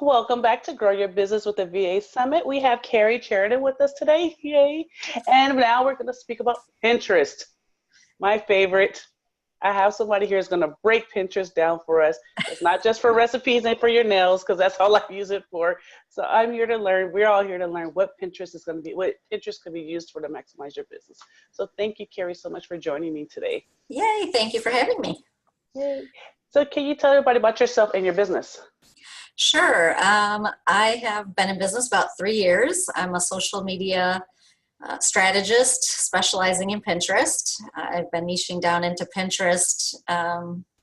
Welcome back to Grow Your Business with the VA Summit. We have Karrie Chariton with us today. Yay. And now we're going to speak about Pinterest, my favorite. I have somebody here who's going to break Pinterest down for us. It's not just for recipes and for your nails, because that's all I use it for. So I'm here to learn. We're all here to learn what Pinterest is going to be, what Pinterest can be used for to maximize your business. So thank you, Karrie, so much for joining me today. Yay, thank you for having me. Yay. So can you tell everybody about yourself and your business? Sure. I have been in business about 3 years. I'm a social media strategist specializing in Pinterest. I've been niching down into Pinterest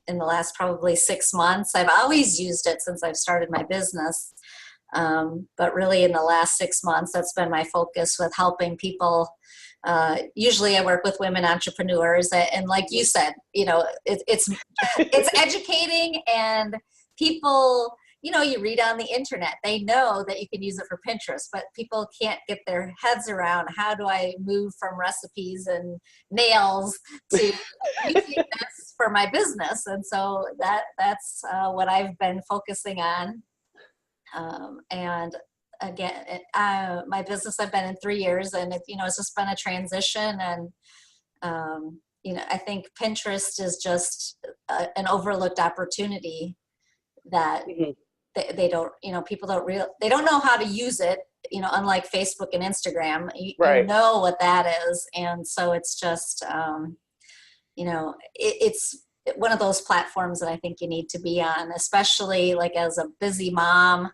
in the last probably 6 months. I've always used it since I've started my business. But really in the last 6 months, that's been my focus with helping people. Usually I work with women entrepreneurs, and like you said, you know, it's educating, and people, you know, you read on the internet, they know that you can use it for Pinterest, but people can't get their heads around, how do I move from recipes and nails to using this for my business? And so that's what I've been focusing on. And again, my business, I've been in 3 years, and it's just been a transition. And I think Pinterest is just an overlooked opportunity that they don't, people they don't know how to use it. Unlike Facebook and Instagram, you know what that is, and so it's just, it's one of those platforms that I think you need to be on, especially like as a busy mom.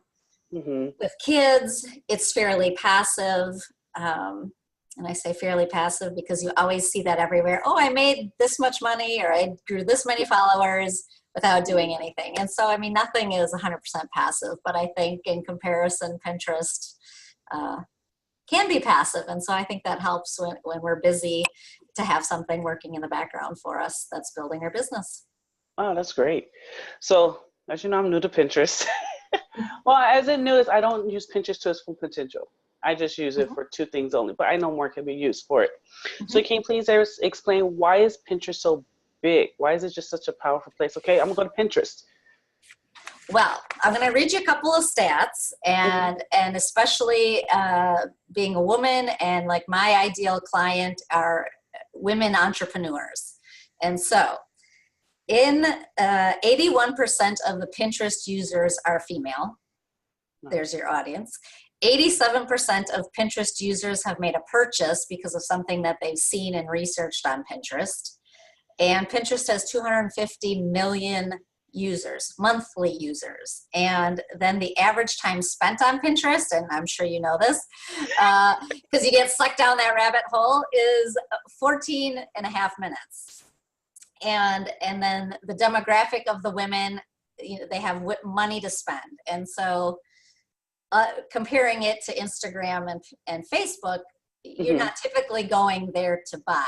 With kids, it's fairly passive. And I say fairly passive because you always see that everywhere. Oh, I made this much money, or I grew this many followers without doing anything. And so, I mean, nothing is 100% passive, but I think in comparison, Pinterest can be passive. And so I think that helps when we're busy to have something working in the background for us that's building our business. Oh, that's great. So, as you know, I'm new to Pinterest. Well, as it new, I don't use Pinterest to its full potential. I just use it for 2 things only, but I know more can be used for it. So can you please explain, why is Pinterest so big? Why is it just such a powerful place? Okay, I'm going to go to Pinterest. Well, I'm going to read you a couple of stats, and especially being a woman, and like my ideal client are women entrepreneurs. And so in 81% of the Pinterest users are female. There's your audience. 87% of Pinterest users have made a purchase because of something that they've seen and researched on Pinterest. And Pinterest has 250 million users, monthly users. And then the average time spent on Pinterest, and I'm sure you know this, because you get sucked down that rabbit hole, is 14 and a half minutes. And then the demographic of the women, they have money to spend. And so comparing it to Instagram and Facebook, you're not typically going there to buy.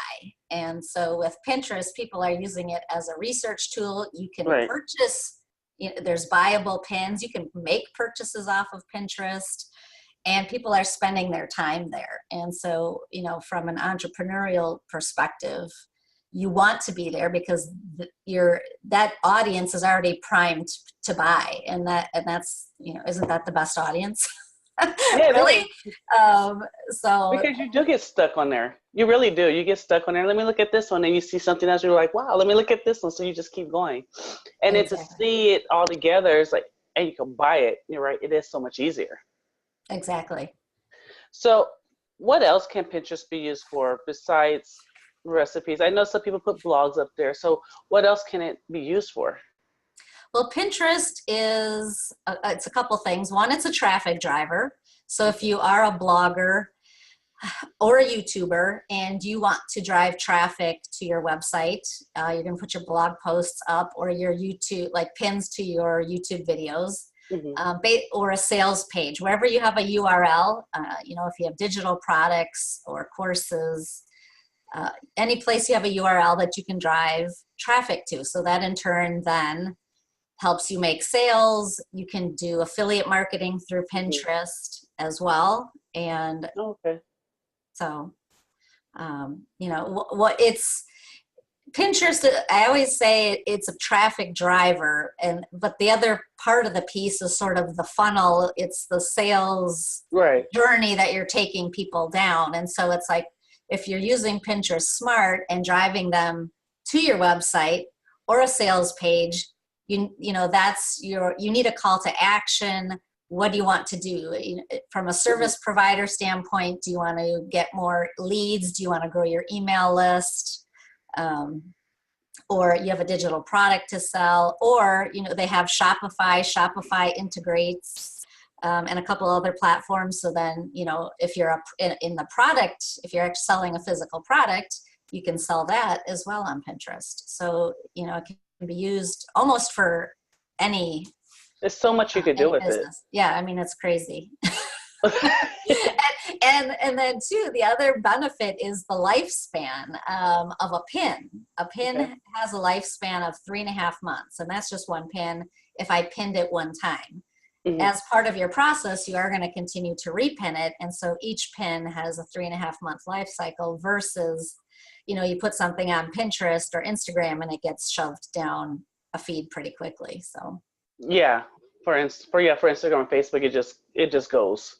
And so with Pinterest, people are using it as a research tool. You can purchase, there's buyable pins. You can make purchases off of Pinterest, and people are spending their time there. And so, from an entrepreneurial perspective, you want to be there because that audience is already primed to buy, and that's isn't that the best audience? Yeah, really. So because you do get stuck on there, you really do. You get stuck on there. Let me look at this one, and you see something else. You're like, wow, let me look at this one. So you just keep going, and then to see it all together, it's like, and you can buy it. You're right. It is so much easier. Exactly. So, what else can Pinterest be used for besides recipes? I know some people put blogs up there. So what else can it be used for? Well, Pinterest is, it's a couple things. One, it's a traffic driver. So if you are a blogger or a YouTuber and you want to drive traffic to your website, you're going to put your blog posts up, or your YouTube, like pins to your YouTube videos, or a sales page, wherever you have a URL, if you have digital products or courses, any place you have a URL that you can drive traffic to. So that in turn then helps you make sales. You can do affiliate marketing through Pinterest as well. And so, what it's Pinterest, I always say it's a traffic driver, but the other part of the piece is sort of the funnel. It's the sales Right. journey that you're taking people down. And so it's like, if you're using Pinterest Smart and driving them to your website or a sales page, you know, you need a call to action. What do you want to do? From a service provider standpoint, do you want to get more leads? Do you want to grow your email list? Or you have a digital product to sell, or, you know, they have Shopify integrates, and a couple other platforms. So then, you know, if you're in the product, if you're selling a physical product, you can sell that as well on Pinterest. So, you know, it can be used almost for any There's so much you could do with business. Yeah, I mean, it's crazy. and then too, the other benefit is the lifespan of a pin. A pin has a lifespan of 3.5 months, and that's just one pin if I pinned it one time. As part of your process, you are going to continue to repin it, and so each pin has a 3.5 month life cycle versus, you know, you put something on Pinterest or Instagram and it gets shoved down a feed pretty quickly. So yeah, for Instagram and Facebook, it just goes.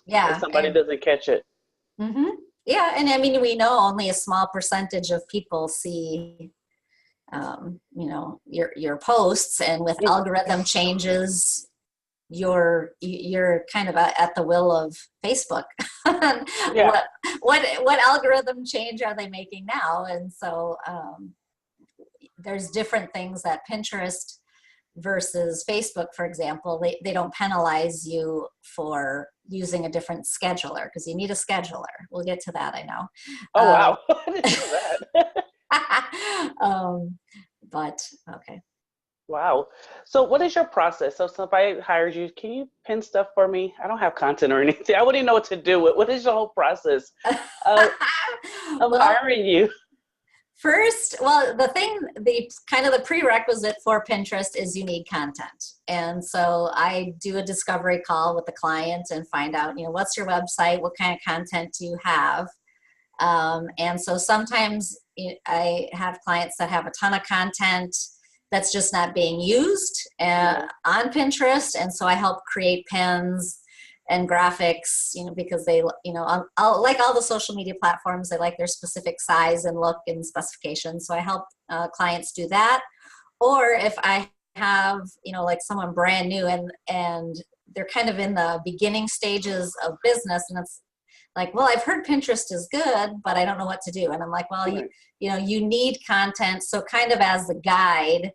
Yeah. If somebody doesn't catch it. Yeah, and I mean, we know only a small percentage of people see, you know, your posts, and with algorithm changes, you're kind of at the will of Facebook. Yeah. What algorithm change are they making now? And so there's different things that Pinterest versus Facebook, for example, they don't penalize you for using a different scheduler, because you need a scheduler. We'll get to that, I know. Oh, wow. I didn't know that. But okay. Wow. So what is your process? So if I hired you, can you pin stuff for me? I don't have content or anything. I wouldn't even know what to do. What is your whole process of hiring you? First, well, the kind of the prerequisite for Pinterest is you need content. And so I do a discovery call with the client and find out, you know, what's your website? What kind of content do you have? And so sometimes I have clients that have a ton of content that's just not being used on Pinterest. And so I help create pins and graphics, you know, because they, you know, like all the social media platforms, they like their specific size and look and specifications. So I help clients do that. Or if I have, you know, like someone brand new and they're kind of in the beginning stages of business, and it's like, well, I've heard Pinterest is good, but I don't know what to do. And I'm like, well, you know, you need content. So kind of as the guide,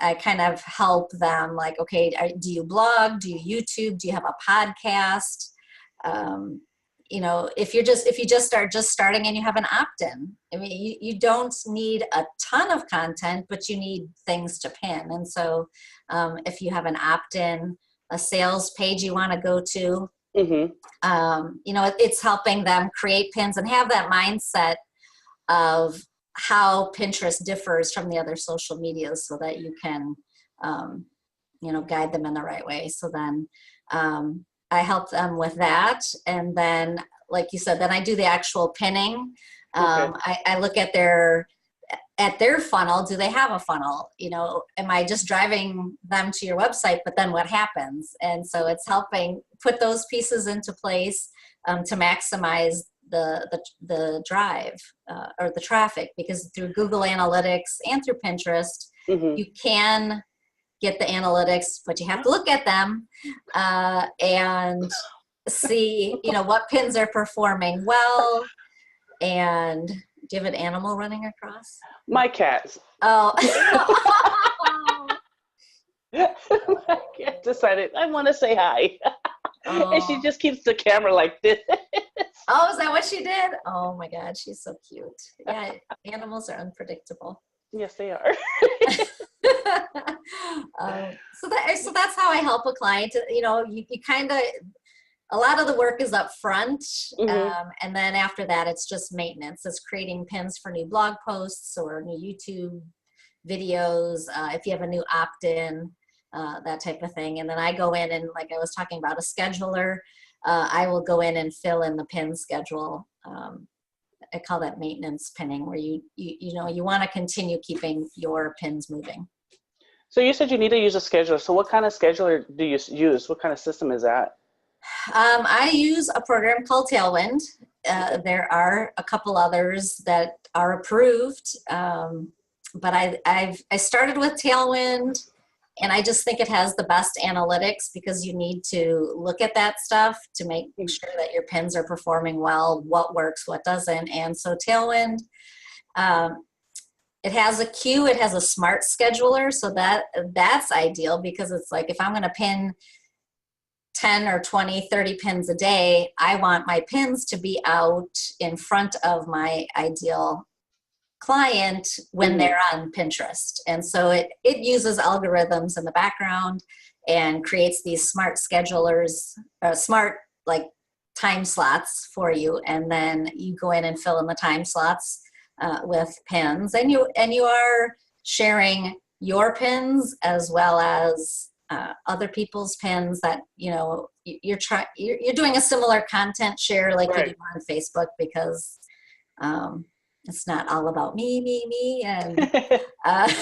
I kind of help them, like, okay, do you blog? Do you YouTube? Do you have a podcast? You know, if you just starting and you have an opt-in, I mean, you don't need a ton of content, but you need things to pin. And so if you have an opt-in, a sales page you want to go to, you know, it's helping them create pins and have that mindset of how Pinterest differs from the other social medias, so that you can, you know, guide them in the right way. So then I help them with that. And then, like you said, then I do the actual pinning. I look at their funnel. Do they have a funnel? You know, am I just driving them to your website, but then what happens? And so it's helping put those pieces into place to maximize the drive or the traffic, because through Google Analytics and through Pinterest, you can get the analytics, but you have to look at them and see, you know, what pins are performing well. And do you have an animal running across? My cats. Oh. My cat decided I want to say hi. And she just keeps the camera like this. Oh, is that what she did? Oh my God, she's so cute. Yeah, animals are unpredictable. Yes, they are. So that's how I help a client. You know, you kind of, a lot of the work is up front, and then after that, it's just maintenance. It's creating pins for new blog posts or new YouTube videos. If you have a new opt-in, that type of thing. And then I go in and, like I was talking about, a scheduler, I will go in and fill in the pin schedule. I call that maintenance pinning, where you know, you want to continue keeping your pins moving. So you said you need to use a scheduler. So what kind of scheduler do you use? What kind of system is that? I use a program called Tailwind. Okay. There are a couple others that are approved, but I started with Tailwind, and I just think it has the best analytics because you need to look at that stuff to make sure that your pins are performing well, what works, what doesn't. And so Tailwind, um, it has a queue, it has a smart scheduler, so that's ideal because it's like if I'm going to pin 10 or 20, 30 pins a day, I want my pins to be out in front of my ideal client when Mm-hmm. they're on Pinterest. And so it uses algorithms in the background and creates these smart schedulers, smart like time slots for you. And then you go in and fill in the time slots with pins, and you are sharing your pins as well as other people's pins that you're doing a similar content share like you do Right. on Facebook because it's not all about me, and uh,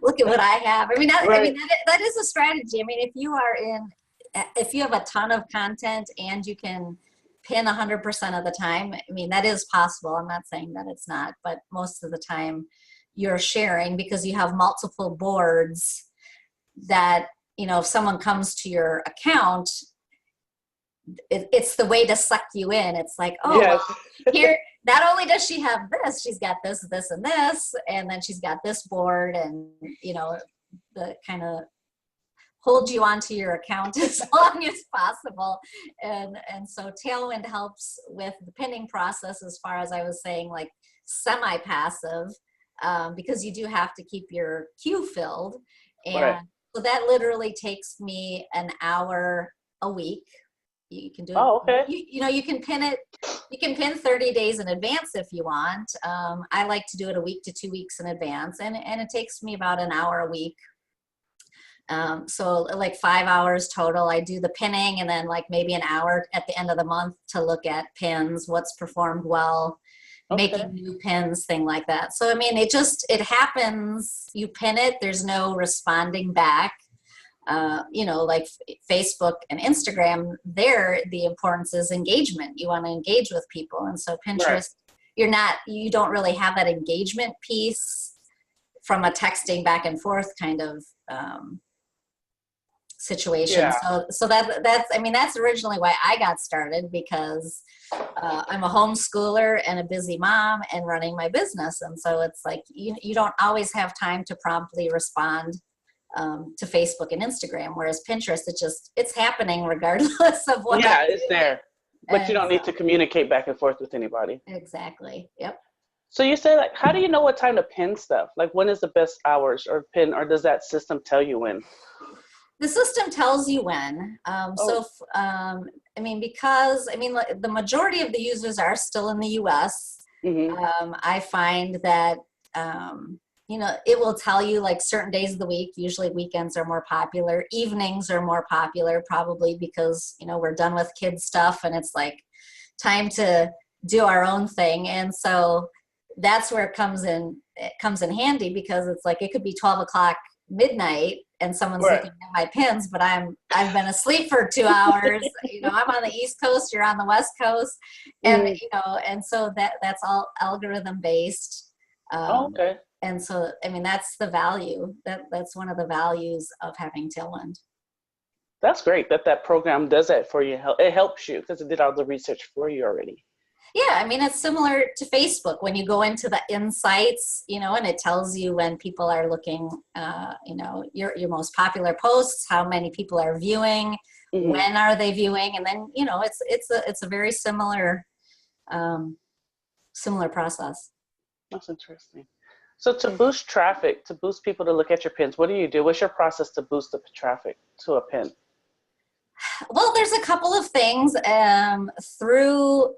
look at what I have. Right. That is a strategy. I mean, if you have a ton of content and you can pin 100% of the time, I mean, that is possible. I'm not saying that it's not, but most of the time you're sharing because you have multiple boards that, if someone comes to your account, it's the way to suck you in. It's like, oh, Yes. well, here, not only does she have this, she's got this, this, and this, and then she's got this board, and, the kind of hold you onto your account as long as possible. And so Tailwind helps with the pinning process as far as I was saying, like semi-passive, because you do have to keep your queue filled. Right. And so that literally takes me an hour a week. You can do it. Oh, okay. You can pin it. You can pin 30 days in advance if you want. I like to do it a week to 2 weeks in advance, and it takes me about an hour a week. So like 5 hours total. I do the pinning, and then like maybe an hour at the end of the month to look at pins, what's performed well, Okay. making new pins, thing like that. So I mean, it happens. You pin it. There's no responding back. Like Facebook and Instagram, there the importance is engagement. You want to engage with people, and so Right. Pinterest, you don't really have that engagement piece from a texting back and forth kind of situation. Yeah. So that's originally why I got started, because I'm a homeschooler and a busy mom and running my business, and so it's like you don't always have time to promptly respond to Facebook and Instagram, whereas Pinterest, it's happening regardless of what I Yeah, it's do. there. But you And don't need to communicate back and forth with anybody. exactly, yep. So you say, like, how do you know what time to pin stuff? Like, when is the best hours or pin, or does that system tell you when? The system tells you when. Oh. Because like, the majority of the users are still in the U.S. Mm-hmm. I find that it will tell you like certain days of the week. Usually weekends are more popular. Evenings are more popular, probably because we're done with kids stuff and it's like time to do our own thing. And so that's where it comes in. It comes in handy because it's like it could be 12 o'clock midnight and someone's Right. looking at my pins, but I've been asleep for 2 hours. I'm on the East Coast, you're on the West Coast, and Mm. and so that's all algorithm based. Oh, Um, okay. and so that's the value. That's one of the values of having Tailwind. That's great that program does that for you. It helps you because it did all the research for you already. Yeah, it's similar to Facebook when you go into the insights, and it tells you when people are looking, your most popular posts, how many people are viewing, Mm-hmm. when are they viewing, and then it's a very similar process. That's interesting. So to boost traffic, to boost people to look at your pins, what do you do? What's your process to boost the traffic to a pin? Well, there's a couple of things through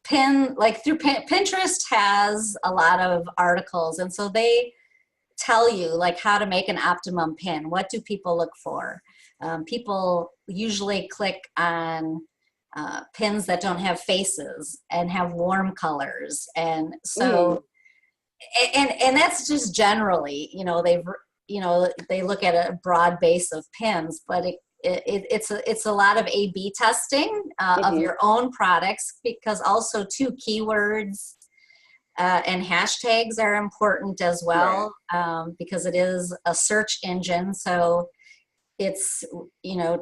Pinterest has a lot of articles, and so they tell you like how to make an optimum pin. What do people look for? People usually click on pins that don't have faces and have warm colors, and so and that's just generally, they look at a broad base of pins, but it's a lot of A/B testing of your own products, because also too, keywords and hashtags are important as well, because it is a search engine. So it's,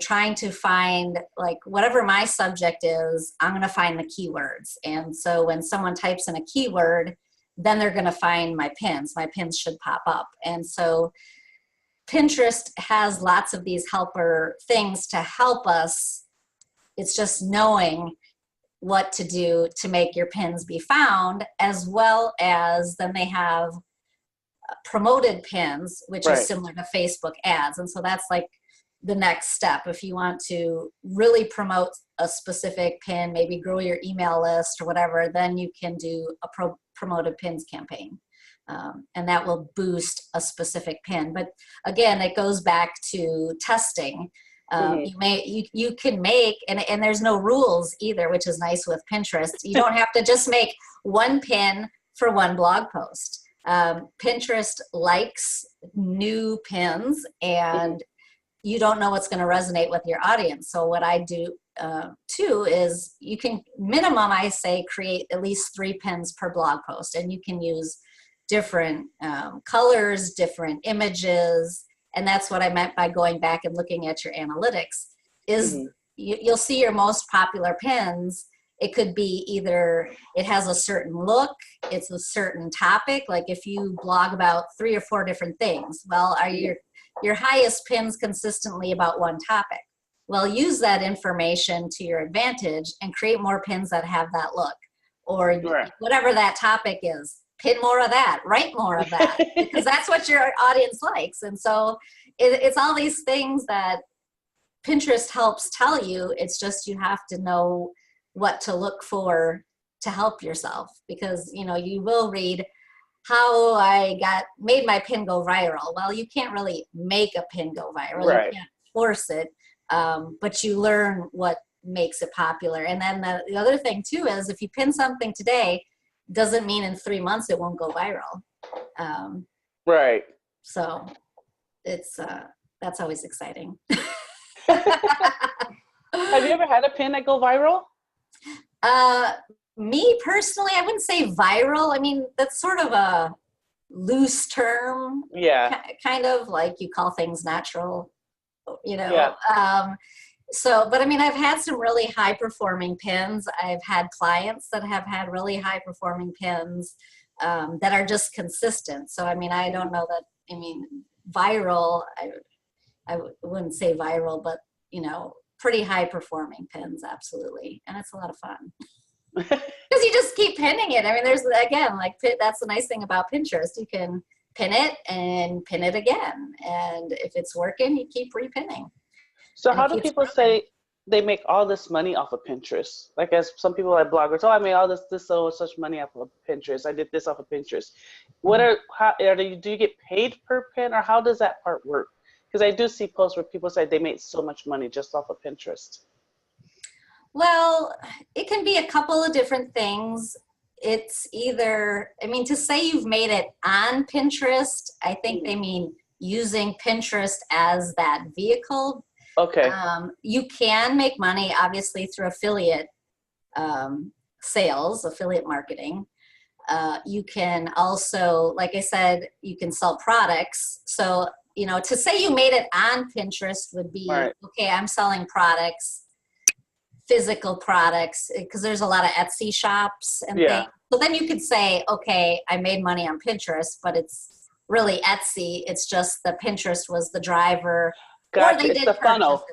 trying to find, like, whatever my subject is, I'm going to find the keywords. And so when someone types in a keyword, then they're going to find my pins. My pins should pop up. And so Pinterest has lots of these helper things to help us. It's just knowing what to do to make your pins be found, as well as then they have promoted pins, which is similar to Facebook ads. And so that's like the next step. If you want to really promote a specific pin, maybe grow your email list or whatever, then you can do a promoted pins campaign. And that will boost a specific pin. But again, it goes back to testing. You can make, and there's no rules either, which is nice with Pinterest. You don't have to just make one pin for one blog post. Pinterest likes new pins, and you don't know what's going to resonate with your audience. So what I do too is, you can minimum, I say, create at least 3 pins per blog post, and you can use different colors, different images. And that's what I meant by going back and looking at your analytics, is you'll see your most popular pins. It could be either it has a certain look, it's a certain topic. Like if you blog about 3 or 4 different things, well, are your highest pins consistently about one topic? Well, use that information to your advantage and create more pins that have that look, or whatever that topic is. Pin more of that, write more of that, because that's what your audience likes. And so it's all these things that Pinterest helps tell you. It's just, you have to know what to look for to help yourself, because you will read how I made my pin go viral. Well, you can't really make a pin go viral. You can't force it, but you learn what makes it popular. And then the other thing too is, if you pin something today, doesn't mean in 3 months it won't go viral. So it's that's always exciting. Have you ever had a pin that go viral? Me personally, I wouldn't say viral. I mean, that's sort of a loose term. Kind of like you call things natural, So, but I mean, I've had some really high performing pins. I've had clients that have had really high performing pins that are just consistent. So, I mean, I don't know that, viral, I wouldn't say viral, but, pretty high performing pins, absolutely. And it's a lot of fun. Because you just keep pinning it. I mean, there's, again, like, that's the nice thing about Pinterest. You can pin it and pin it again. And if it's working, you keep repinning. So how do people say they make all this money off of Pinterest? Like, as some people like bloggers, I made all this so such money off of Pinterest. I did this off of Pinterest. Do you get paid per pin, or how does that part work? Because I do see posts where people say they made so much money just off of Pinterest. Well, it can be a couple of different things. It's either, to say you've made it on Pinterest, I think they mean using Pinterest as that vehicle. Okay. You can make money, obviously, through affiliate sales, affiliate marketing. You can also, like I said, you can sell products. So, to say you made it on Pinterest would be, okay, I'm selling products, physical products, because there's a lot of Etsy shops and things. So then you could say, okay, I made money on Pinterest, but it's really Etsy. It's just the Pinterest was the driver. Gotcha. It's the funnel.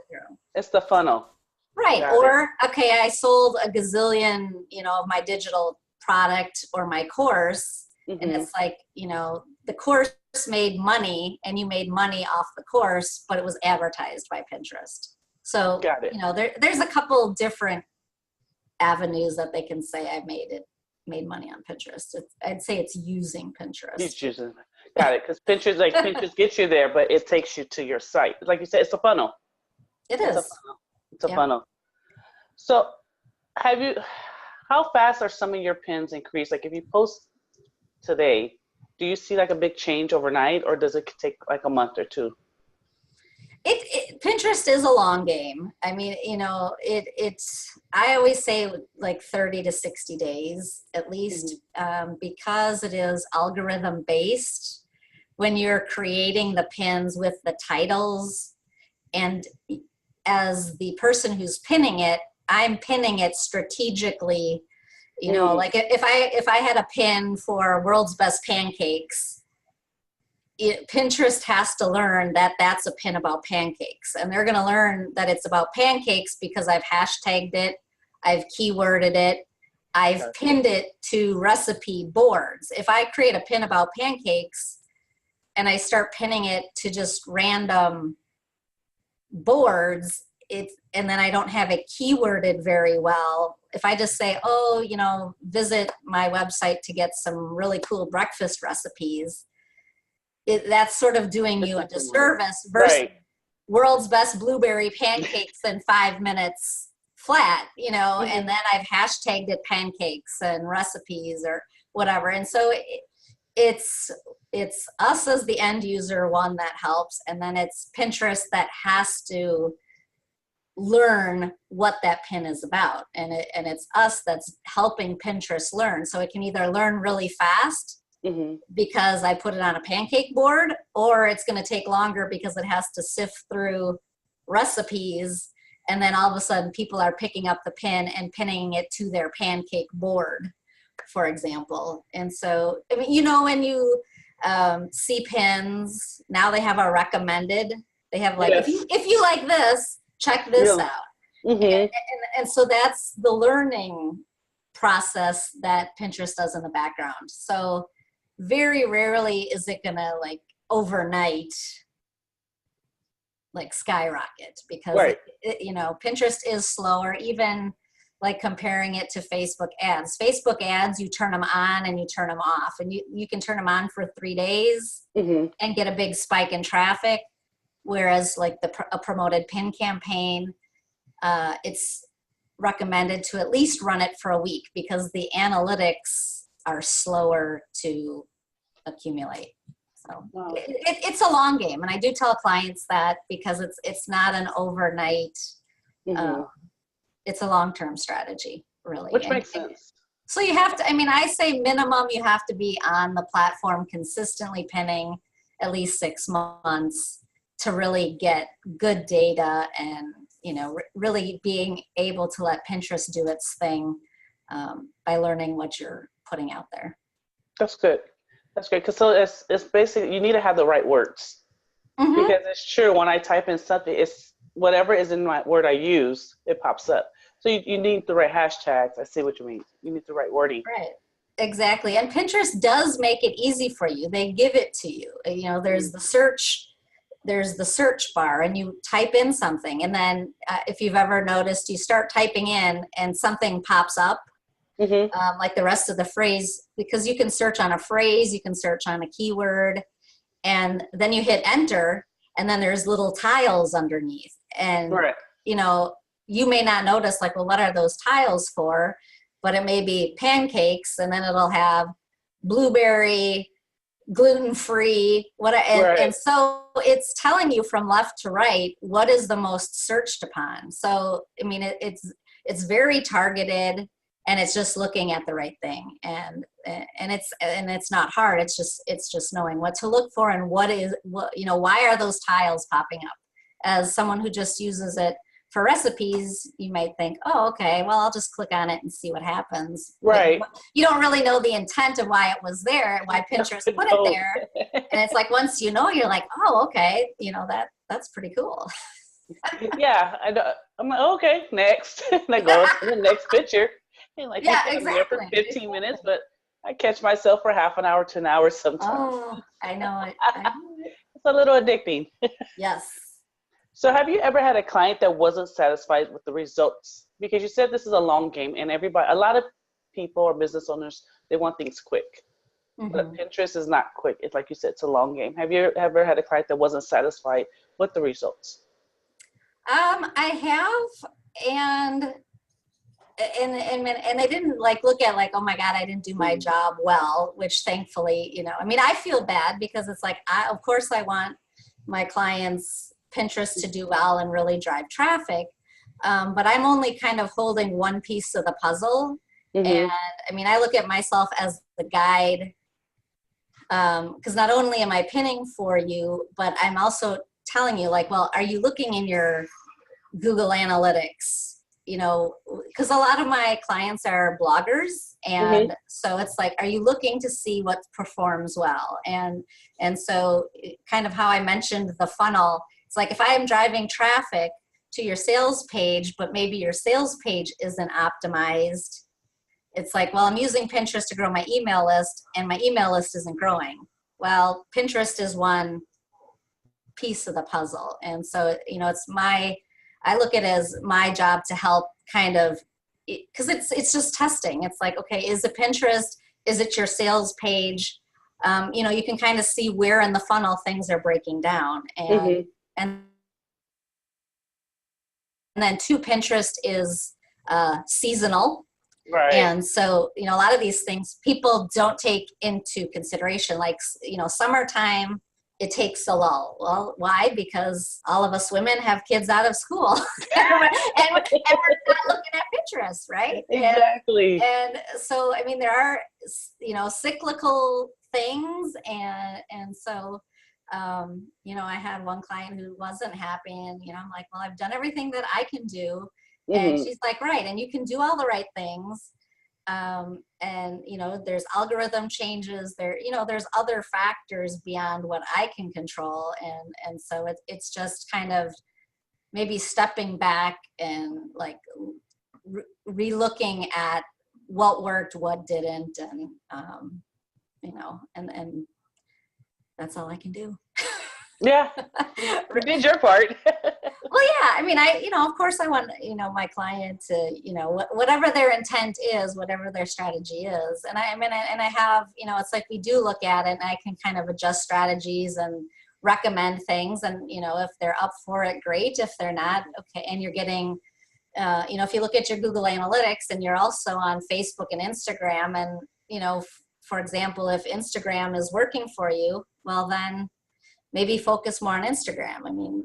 It's the funnel. Right. Or, okay, I sold a gazillion, of my digital product or my course. And it's like, the course made money and you made money off the course, but it was advertised by Pinterest. So, there's a couple different avenues that they can say I made money on Pinterest. I'd say it's using Pinterest. It's using. Got it. Because Pinterest gets you there, but it takes you to your site. Like you said, it's a funnel. It's a funnel. So how fast are some of your pins increased? Like if you post today, do you see like a big change overnight, or does it take like a month or two? Pinterest is a long game. I mean, you know, I always say like 30 to 60 days at least, because it is algorithm based. When you're creating the pins with the titles, and as the person who's pinning it, I'm pinning it strategically. You know, like if I had a pin for world's best pancakes, Pinterest has to learn that that's a pin about pancakes, and they're going to learn that it's about pancakes because I've hashtagged it, I've keyworded it, I've pinned it to recipe boards. If I create a pin about pancakes and I start pinning it to just random boards, and then I don't have it keyworded very well. If I just say, oh, you know, visit my website to get some really cool breakfast recipes, that's sort of doing you a disservice versus world's best blueberry pancakes in 5 minutes flat, you know, and then I've hashtagged it pancakes and recipes or whatever. And so it's us as the end user, one, that helps, and then it's Pinterest that has to learn what that pin is about, and it's us that's helping Pinterest learn. So it can either learn really fast because I put it on a pancake board, or it's going to take longer because it has to sift through recipes, and then all of a sudden people are picking up the pin and pinning it to their pancake board, for example. And so, I mean, you know, when you see pins, now they have a recommended. They have like, if you like this, check this out. And so that's the learning process that Pinterest does in the background. So very rarely is it gonna like overnight like skyrocket, because you know, Pinterest is slower, even like comparing it to Facebook ads. Facebook ads, you turn them on and you turn them off, and you can turn them on for 3 days and get a big spike in traffic. Whereas like a promoted pin campaign, it's recommended to at least run it for a week, because the analytics are slower to accumulate. So it's a long game, and I do tell clients that, because it's not an overnight. It's a long-term strategy, really. Which makes sense. So you have to, I mean, I say minimum you have to be on the platform consistently pinning at least 6 months to really get good data, and, you know, really being able to let Pinterest do its thing by learning what you're putting out there. That's good. That's great. Because so it's basically, you need to have the right words. Because it's true, when I type in something, it's whatever is in my word I use, it pops up. So you need the right hashtags. I see what you mean. You need the right wording. Right. Exactly. And Pinterest does make it easy for you. They give it to you. You know, there's the search bar, and you type in something, and then if you've ever noticed, you start typing in and something pops up, like the rest of the phrase, because you can search on a phrase, you can search on a keyword, and then you hit enter, and then there's little tiles underneath, and you know, you may not notice, like, well, what are those tiles for? But it may be pancakes, and then it'll have blueberry, gluten-free, and so it's telling you from left to right what is the most searched upon. So I mean, it's very targeted, and it's just looking at the right thing, and it's not hard. It's just knowing what to look for, and what you know, why are those tiles popping up. As someone who just uses it for recipes, you might think, oh, okay, well, I'll just click on it and see what happens. Right. But you don't really know the intent of why it was there, why Pinterest put it there. And it's like, once you know, you're like, oh, okay, you know, that's pretty cool. Yeah, I'm like, okay, next. And I go to the next picture. And like, I'm there for 15 minutes, but I catch myself for half an hour to an hour sometimes. Oh, I know it. It's a little addicting. Yes. So have you ever had a client that wasn't satisfied with the results? Because you said this is a long game, and a lot of people or business owners, they want things quick. But Pinterest is not quick. It's like you said, it's a long game. Have you ever had a client that wasn't satisfied with the results? I have, and and I didn't like look at like, oh my God, I didn't do my job well, which thankfully, you know, I mean, I feel bad because it's like, of course I want my clients Pinterest to do well and really drive traffic. But I'm only kind of holding one piece of the puzzle. And I mean, I look at myself as the guide, because not only am I pinning for you, but I'm also telling you like, well, are you looking in your Google Analytics? You know, because a lot of my clients are bloggers, and so it's like, are you looking to see what performs well? And so kind of how I mentioned the funnel, it's like if I am driving traffic to your sales page, but maybe your sales page isn't optimized, it's like, well, I'm using Pinterest to grow my email list and my email list isn't growing. Well, Pinterest is one piece of the puzzle. And so, you know, I look at it as my job to help kind of, because it's just testing. It's like, okay, is it Pinterest? Is it your sales page? You know, you can kind of see where in the funnel things are breaking down. And then two, Pinterest is seasonal. Right. And so, you know, a lot of these things people don't take into consideration, like, you know, summertime, it takes a lull. Well, why? Because all of us women have kids out of school and we're not looking at Pinterest, right? Exactly. And so, I mean, there are, you know, cyclical things. And so, you know, I had one client who wasn't happy and, you know, I'm like, well, I've done everything that I can do. And she's like, right. And you can do all the right things. And, you know, there's algorithm changes there, you know, there's other factors beyond what I can control. And so it's just kind of maybe stepping back and like re-looking at what worked, what didn't. And, you know, and that's all I can do. Yeah, you did your part. Well, yeah, I mean, you know, of course I want, you know, my client to, you know, whatever their intent is, whatever their strategy is. And I mean, and I have, you know, it's like we do look at it and I can kind of adjust strategies and recommend things. And, you know, if they're up for it, great. If they're not, okay. And you're getting, you know, if you look at your Google Analytics and you're also on Facebook and Instagram and, you know, for example, if Instagram is working for you, well, then maybe focus more on Instagram. I mean,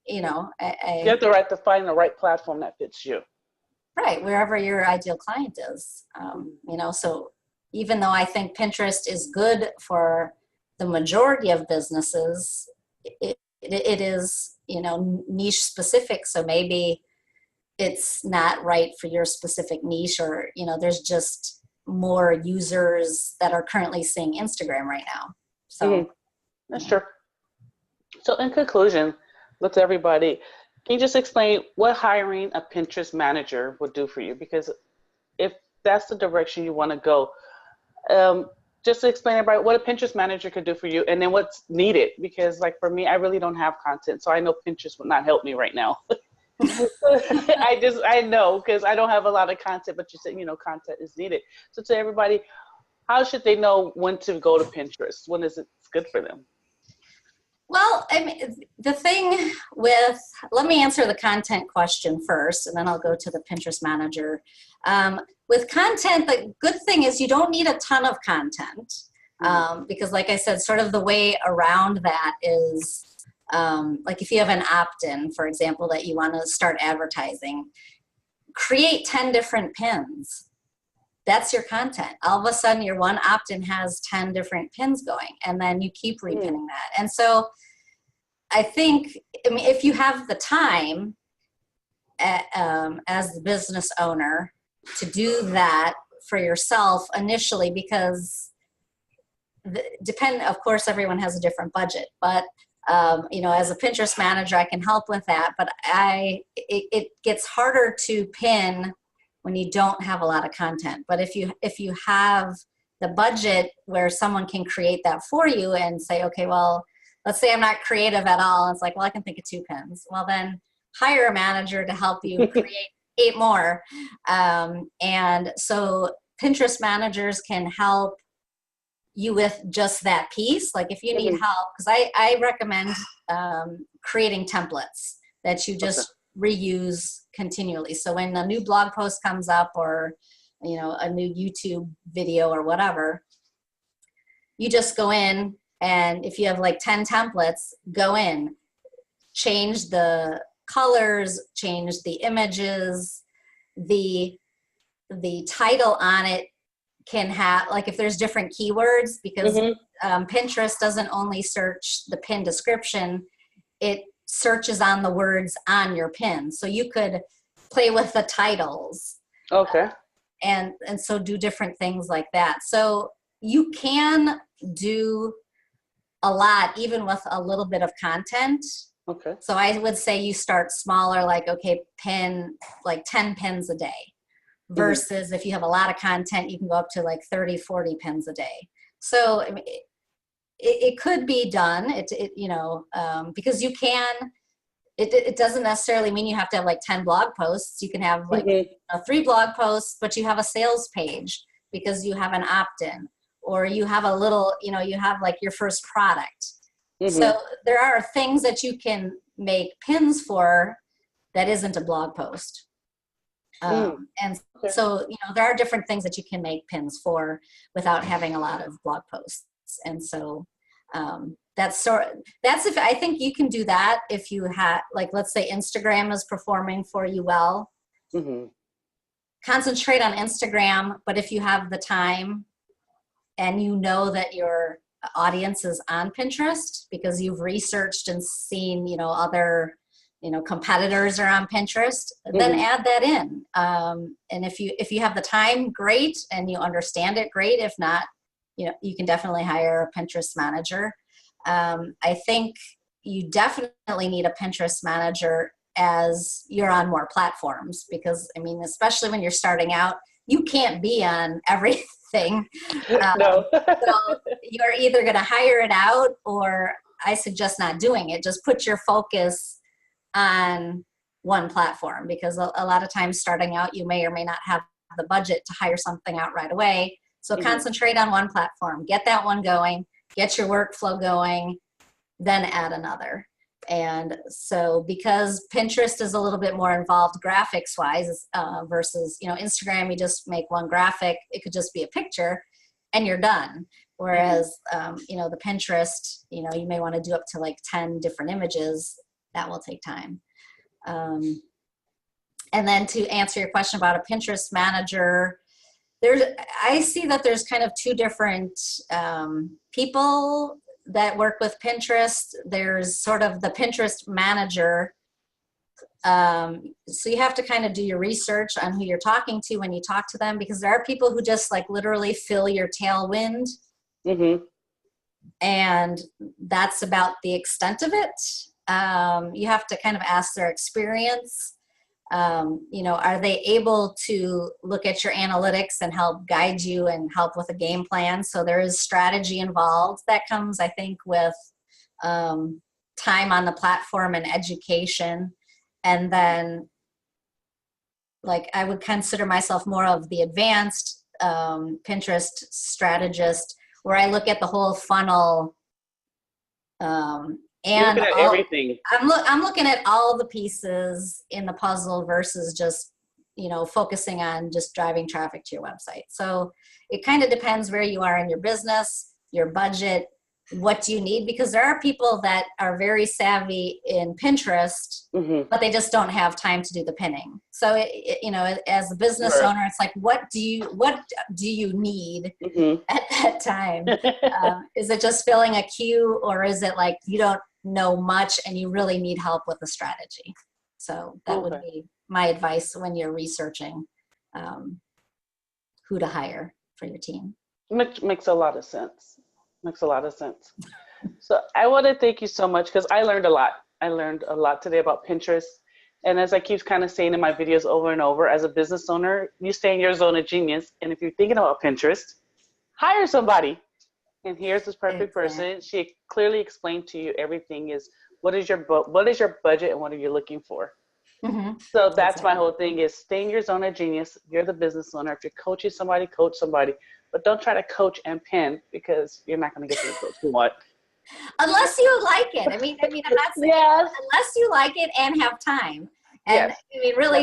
you know, you have the right to find the right platform that fits you. Right, wherever your ideal client is. You know, so even though I think Pinterest is good for the majority of businesses, it is, you know, niche specific. So maybe it's not right for your specific niche, or, you know, there's just more users that are currently seeing Instagram right now. So that's true. So in conclusion, with everybody, can you just explain what hiring a Pinterest manager would do for you? Because if that's the direction you want to go, just to explain everybody what a Pinterest manager could do for you and then what's needed. Because like for me, I really don't have content. So I know Pinterest would not help me right now. I know because I don't have a lot of content, but you said, you know, content is needed. So to everybody, how should they know when to go to Pinterest? When is it good for them? Well, I mean, the thing with, let me answer the content question first, and then I'll go to the Pinterest manager. With content, the good thing is you don't need a ton of content because like I said, sort of the way around that is like if you have an opt-in, for example, that you want to start advertising, create 10 different pins. That's your content. All of a sudden your one opt-in has 10 different pins going, and then you keep repinning that. And so I think, I mean, if you have the time as the business owner to do that for yourself initially, because of course everyone has a different budget, but you know, as a Pinterest manager, I can help with that, but it gets harder to pin when you don't have a lot of content. But if you have the budget where someone can create that for you and say, okay, well, let's say I'm not creative at all. It's like, well, I can think of 2 pins. Well, then hire a manager to help you create 8 more. And so Pinterest managers can help you with just that piece. Like if you need help, because I recommend creating templates that you just reuse continually. So when a new blog post comes up, or, you know, a new YouTube video or whatever, you just go in, and if you have like 10 templates, go in, change the colors, change the images, the title on it can have, like, if there's different keywords, because Pinterest doesn't only search the pin description, it searches on the words on your pin. So you could play with the titles. Okay. And so do different things like that. So you can do a lot even with a little bit of content. Okay. So I would say you start smaller, like, okay, pin like 10 pins a day, versus if you have a lot of content, you can go up to like 30, 40 pins a day. So I mean, it could be done, you know, because you can, it doesn't necessarily mean you have to have like 10 blog posts. You can have like 3 blog posts, but you have a sales page because you have an opt-in, or you have a little, you know, you have like your first product. So there are things that you can make pins for that isn't a blog post. And so, you know, there are different things that you can make pins for without having a lot of blog posts. And so that's if, I think you can do that if you have, like, let's say Instagram is performing for you well. Concentrate on Instagram, but if you have the time and you know that your audience is on Pinterest because you've researched and seen, you know, other, you know, competitors are on Pinterest, then add that in. And if you have the time, great, and you understand it, great. If not, you know, you can definitely hire a Pinterest manager. I think you definitely need a Pinterest manager as you're on more platforms, because, I mean, especially when you're starting out, you can't be on everything. No. So you're either going to hire it out, or I suggest not doing it. Just put your focus on one platform, because a lot of times starting out, you may or may not have the budget to hire something out right away. So concentrate on one platform, get that one going, get your workflow going, then add another. And so, because Pinterest is a little bit more involved graphics wise, versus, you know, Instagram, you just make one graphic, it could just be a picture and you're done. Whereas, you know, the Pinterest, you know, you may want to do up to like 10 different images. That will take time. And then to answer your question about a Pinterest manager, I see that there's kind of 2 different people that work with Pinterest. There's sort of the Pinterest manager. So you have to kind of do your research on who you're talking to when you talk to them, because there are people who just like literally fill your tailwind. And that's about the extent of it. You have to kind of ask their experience. You know, are they able to look at your analytics and help guide you and help with a game plan? So there is strategy involved that comes, I think, with time on the platform and education. And then, like, I would consider myself more of the advanced Pinterest strategist, where I look at the whole funnel. And looking at everything. I'm looking at all the pieces in the puzzle versus just, you know, focusing on just driving traffic to your website. So it kind of depends where you are in your business, your budget, what do you need, because there are people that are very savvy in Pinterest, but they just don't have time to do the pinning. So you know, as a business owner, it's like, what do you need at that time? Is it just filling a queue, or is it like you don't know much and you really need help with the strategy? So that would be my advice when you're researching who to hire for your team. Makes a lot of sense. Makes a lot of sense. So I want to thank you so much, because I learned a lot. I learned a lot today about Pinterest. And as I keep kind of saying in my videos over and over, as a business owner, you stay in your zone of genius. And if you're thinking about Pinterest, hire somebody. And here's this perfect person. She clearly explained to you everything is, what is your budget and what are you looking for? So that's my whole thing, is stay in your zone of genius. You're the business owner. If you're coaching somebody, coach somebody. But don't try to coach and pin, because you're not going to get the results you want. Unless you like it. I mean, I'm not saying unless you like it and have time. And Yes. I mean, really,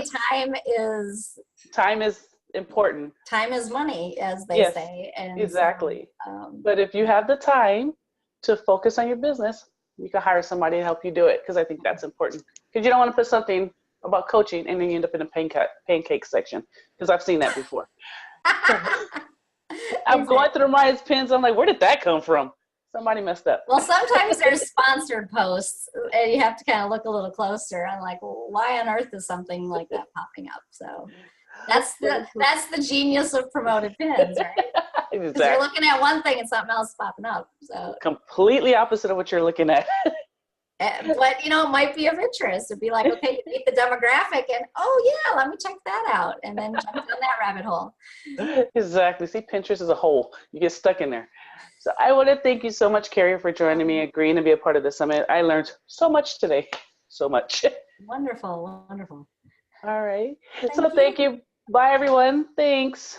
Yes. Time is important. time is money, as they Yes, say. And exactly. so, But if you have the time to focus on your business, you can hire somebody to help you do it, because I think that's important. Because you don't want to put something about coaching and then you end up in a pancake section, because I've seen that before. I'm going exactly. through my pins. I'm like, where did that come from? Somebody messed up. Well, sometimes there's sponsored posts, and you have to kind of look a little closer. I'm like, well, why on earth is something like that popping up? So that's the genius of promoted pins, right? Because you're Exactly. looking at one thing and something else popping up. So, Completely opposite of what you're looking at. but you know, it might be of interest. It'd be like, okay, you meet the demographic, and oh yeah, let me check that out, and then jump down that rabbit hole. Exactly. See, Pinterest is a hole. You get stuck in there. So I want to thank you so much, Karrie, for joining me, agreeing to be a part of the summit. I learned so much today. So much. Wonderful, wonderful. All right. Thank So you. thank you. Bye, everyone. Thanks.